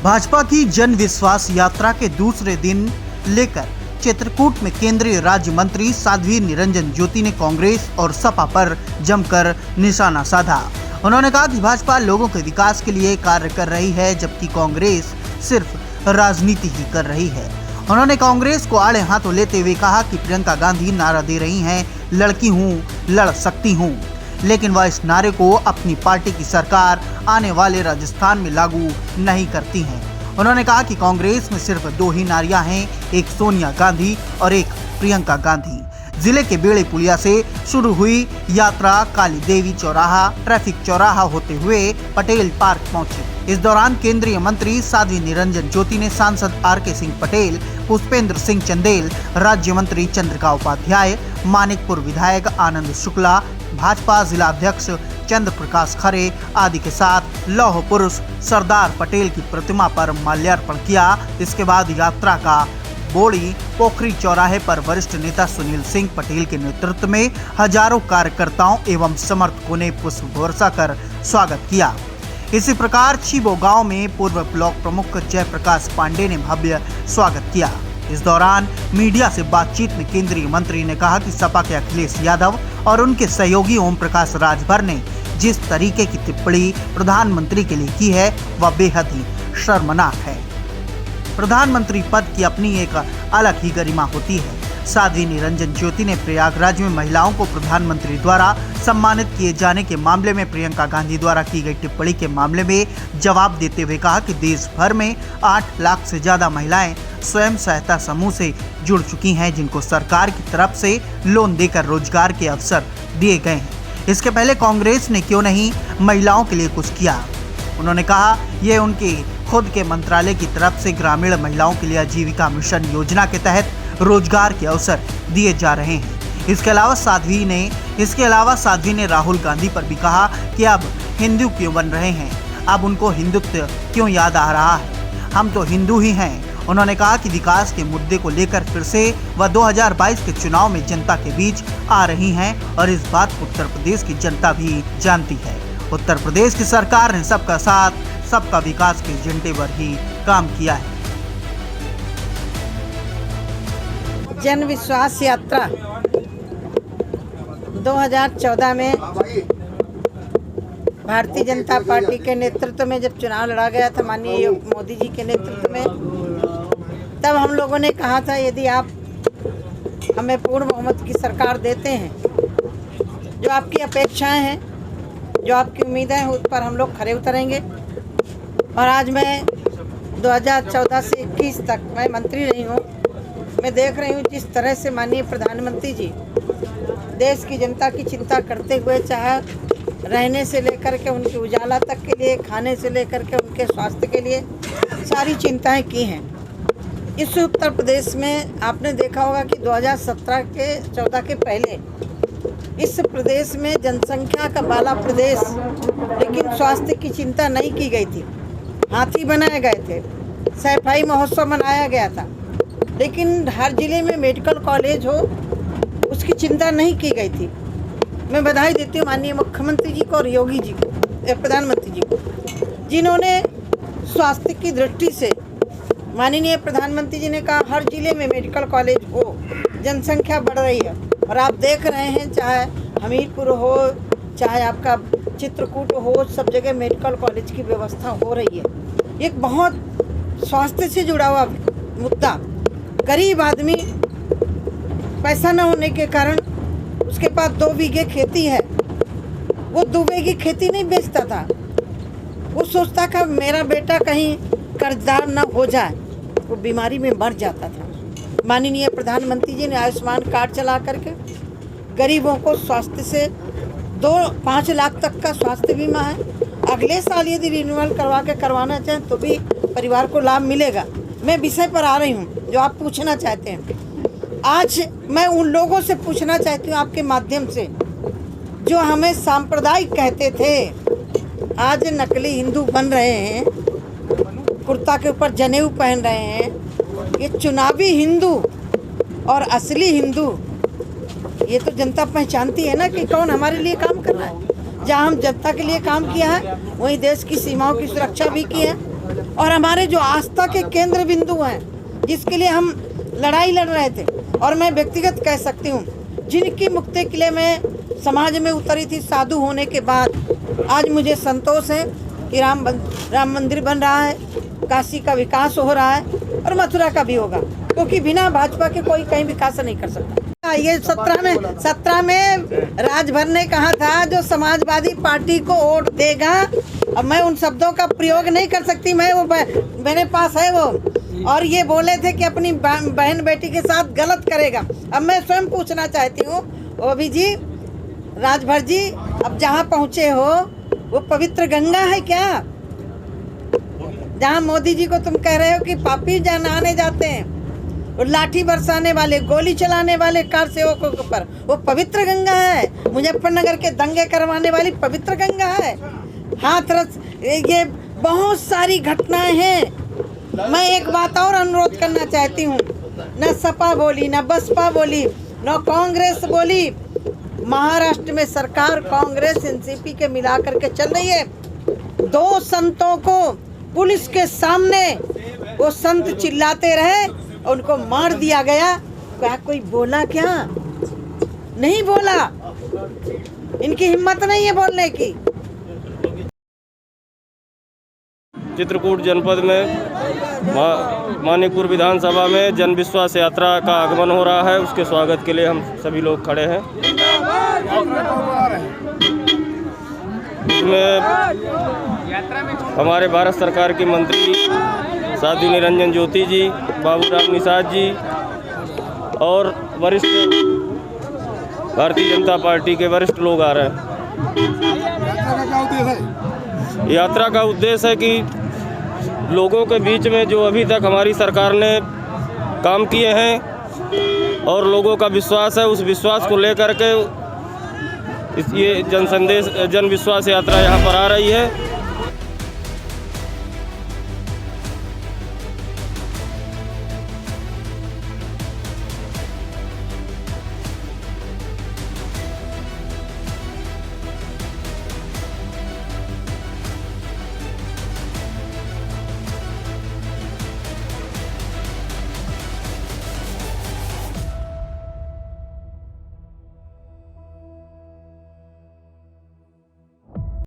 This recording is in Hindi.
भाजपा की जन विश्वास यात्रा के दूसरे दिन लेकर चित्रकूट में केंद्रीय राज्य मंत्री साध्वी निरंजन ज्योति ने कांग्रेस और सपा पर जमकर निशाना साधा। उन्होंने कहा कि भाजपा लोगों के विकास के लिए कार्य कर रही है, जबकि कांग्रेस सिर्फ राजनीति ही कर रही है। उन्होंने कांग्रेस को आड़े हाथों लेते हुए कहा कि प्रियंका गांधी नारा दे रही हैं, लड़की हूँ, लड़ सकती हूँ, लेकिन वह इस नारे को अपनी पार्टी की सरकार आने वाले राजस्थान में लागू नहीं करती हैं। उन्होंने कहा कि कांग्रेस में सिर्फ दो ही नारियां हैं, एक सोनिया गांधी और एक प्रियंका गांधी। जिले के बेड़े पुलिया से शुरू हुई यात्रा काली देवी चौराहा, ट्रैफिक चौराहा होते हुए पटेल पार्क पहुंची। इस दौरान केंद्रीय मंत्री साध्वी निरंजन ज्योति ने सांसद आर.के. सिंह पटेल, पुष्पेंद्र सिंह चंदेल, राज्य मंत्री चंद्रिका उपाध्याय, मानिकपुर विधायक आनंद शुक्ला, भाजपा जिला अध्यक्ष चंद्र प्रकाश खरे आदि के साथ लौह पुरुष सरदार पटेल की प्रतिमा पर माल्यार्पण किया। इसके बाद यात्रा का बोड़ी पोखरी चौराहे पर वरिष्ठ नेता सुनील सिंह पटेल के नेतृत्व में हजारों कार्यकर्ताओं एवं समर्थकों ने पुष्प वर्षा कर स्वागत किया। इसी प्रकार छिबो गांव में पूर्व ब्लॉक प्रमुख जयप्रकाश पांडे ने भव्य स्वागत किया। इस दौरान मीडिया से बातचीत में केंद्रीय मंत्री ने कहा कि सपा के अखिलेश यादव और उनके सहयोगी ओम प्रकाश राजभर ने जिस तरीके की टिप्पणी प्रधानमंत्री के लिए की है वह बेहद ही शर्मनाक है। प्रधानमंत्री पद की अपनी एक अलग ही गरिमा होती है। साध्वी निरंजन ज्योति ने प्रयागराज में महिलाओं को प्रधानमंत्री द्वारा सम्मानित किए जाने के मामले में प्रियंका गांधी द्वारा की गई टिप्पणी के मामले में जवाब देते हुए कहा कि देश भर में 8 लाख से ज्यादा महिलाएं स्वयं सहायता समूह से जुड़ चुकी हैं, जिनको सरकार की तरफ से लोन देकर रोजगार के अवसर दिए गए हैं। इसके पहले कांग्रेस ने क्यों नहीं महिलाओं के लिए कुछ किया। उन्होंने कहा यह उनके खुद के मंत्रालय की तरफ से ग्रामीण महिलाओं के लिए आजीविका मिशन योजना के तहत रोजगार के अवसर दिए जा रहे हैं। इसके अलावा साध्वी ने राहुल गांधी पर भी कहा कि अब हिंदू क्यों बन रहे हैं, अब उनको हिंदुत्व क्यों याद आ रहा है, हम तो हिंदू ही हैं। उन्होंने कहा कि विकास के मुद्दे को लेकर फिर से वह 2022 के चुनाव में जनता के बीच आ रही हैं और इस बात को उत्तर प्रदेश की जनता भी जानती है। उत्तर प्रदेश की सरकार ने सबका साथ, सबका विकास के एजेंडे पर ही काम किया है। जन विश्वास यात्रा 2014 में भारतीय जनता पार्टी के नेतृत्व में जब चुनाव लड़ा गया था माननीय मोदी जी के नेतृत्व में, तब हम लोगों ने कहा था यदि आप हमें पूर्ण बहुमत की सरकार देते हैं, जो आपकी अपेक्षाएं हैं, जो आपकी उम्मीदें हैं, उस पर हम लोग खरे उतरेंगे। और आज मैं 2014 से 21 तक मैं मंत्री रही हूँ। मैं देख रही हूँ जिस तरह से माननीय प्रधानमंत्री जी देश की जनता की चिंता करते हुए, चाहे रहने से लेकर के उनकी उजाला तक के लिए, खाने से लेकर के उनके स्वास्थ्य के लिए सारी चिंताएं की हैं। इस उत्तर प्रदेश में आपने देखा होगा कि 2017 के 14 के पहले इस प्रदेश में जनसंख्या का बाला प्रदेश, लेकिन स्वास्थ्य की चिंता नहीं की गई थी। हाथी बनाए गए थे, सफाई महोत्सव मनाया गया था, लेकिन हर जिले में मेडिकल कॉलेज हो उसकी चिंता नहीं की गई थी। मैं बधाई देती हूँ माननीय मुख्यमंत्री जी को और योगी जी को, प्रधानमंत्री जी को, जिन्होंने स्वास्थ्य की दृष्टि से, माननीय प्रधानमंत्री जी ने कहा हर जिले में मेडिकल कॉलेज हो, जनसंख्या बढ़ रही है। और आप देख रहे हैं चाहे हमीरपुर हो, चाहे आपका चित्रकूट हो, सब जगह मेडिकल कॉलेज की व्यवस्था हो रही है। एक बहुत स्वास्थ्य से जुड़ा हुआ मुद्दा। गरीब आदमी पैसा न होने के कारण उसके पास 2 बीघे खेती है, वो 2 बीघे खेती नहीं बेचता था। वो सोचता था मेरा बेटा कहीं कर्जदार न हो जाए, वो बीमारी में मर जाता था। माननीय प्रधानमंत्री जी ने आयुष्मान कार्ड चला करके गरीबों को स्वास्थ्य से 5 लाख तक का स्वास्थ्य बीमा है। अगले साल यदि रिन्यूअल करवाना चाहें तो भी परिवार को लाभ मिलेगा। मैं विषय पर आ रही हूँ जो आप पूछना चाहते हैं। आज मैं उन लोगों से पूछना चाहती हूँ आपके माध्यम से, जो हमें सांप्रदायिक कहते थे, आज नकली हिंदू बन रहे हैं, कुर्ता के ऊपर जनेऊ पहन रहे हैं। ये चुनावी हिंदू और असली हिंदू, ये तो जनता पहचानती है ना कि कौन हमारे लिए काम कर रहा है। जहाँ हम जनता के लिए काम किया है, वहीं देश की सीमाओं की सुरक्षा भी की है। और हमारे जो आस्था के केंद्र बिंदु हैं, जिसके लिए हम लड़ाई लड़ रहे थे, और मैं व्यक्तिगत कह सकती हूँ, जिनकी मुक्ति के लिए मैं समाज में उतरी थी साधु होने के बाद, आज मुझे संतोष है कि राम मंदिर बन रहा है, काशी का विकास हो रहा है और मथुरा का भी होगा, क्योंकि बिना भाजपा के कोई कहीं विकास नहीं कर सकता। ये 17 में राजभर ने कहा था जो समाजवादी पार्टी को वोट देगा, अब मैं उन शब्दों का प्रयोग नहीं कर सकती, मैं वो मेरे पास है वो, और ये बोले थे कि अपनी बहन बेटी के साथ गलत करेगा। अब मैं स्वयं पूछना चाहती हूँ, ओबी जी, राजभर जी, अब जहाँ पहुँचे हो वो पवित्र गंगा है क्या? जहाँ मोदी जी को तुम कह रहे हो कि पापी नहाने जाते हैं, और लाठी बरसाने वाले, गोली चलाने वाले कार सेवकों के ऊपर, वो पवित्र गंगा है? मुजफ्फरनगर के दंगे करवाने वाली पवित्र गंगा है? हाथरस, ये बहुत सारी घटनाएं हैं। मैं एक बात और अनुरोध करना चाहती हूँ, न सपा बोली, न बसपा बोली, न कांग्रेस बोली, महाराष्ट्र में सरकार कांग्रेस एनसीपी के मिलाकर के चल रही है। 2 संतों को पुलिस के सामने वो संत चिल्लाते रहे, उनको मार दिया गया। क्या कोई बोला? क्या नहीं बोला? इनकी हिम्मत नहीं है बोलने की। चित्रकूट जनपद में मानिकपुर विधानसभा में जन विश्वास यात्रा का आगमन हो रहा है, उसके स्वागत के लिए हम सभी लोग खड़े हैं। इसमें हमारे भारत सरकार के मंत्री साध्वी निरंजन ज्योति जी, बाबूराम निषाद जी और वरिष्ठ भारतीय जनता पार्टी के वरिष्ठ लोग आ रहे हैं। यात्रा का उद्देश्य है कि लोगों के बीच में जो अभी तक हमारी सरकार ने काम किए हैं और लोगों का विश्वास है, उस विश्वास को लेकर के ये जन विश्वास यात्रा यहाँ पर आ रही है।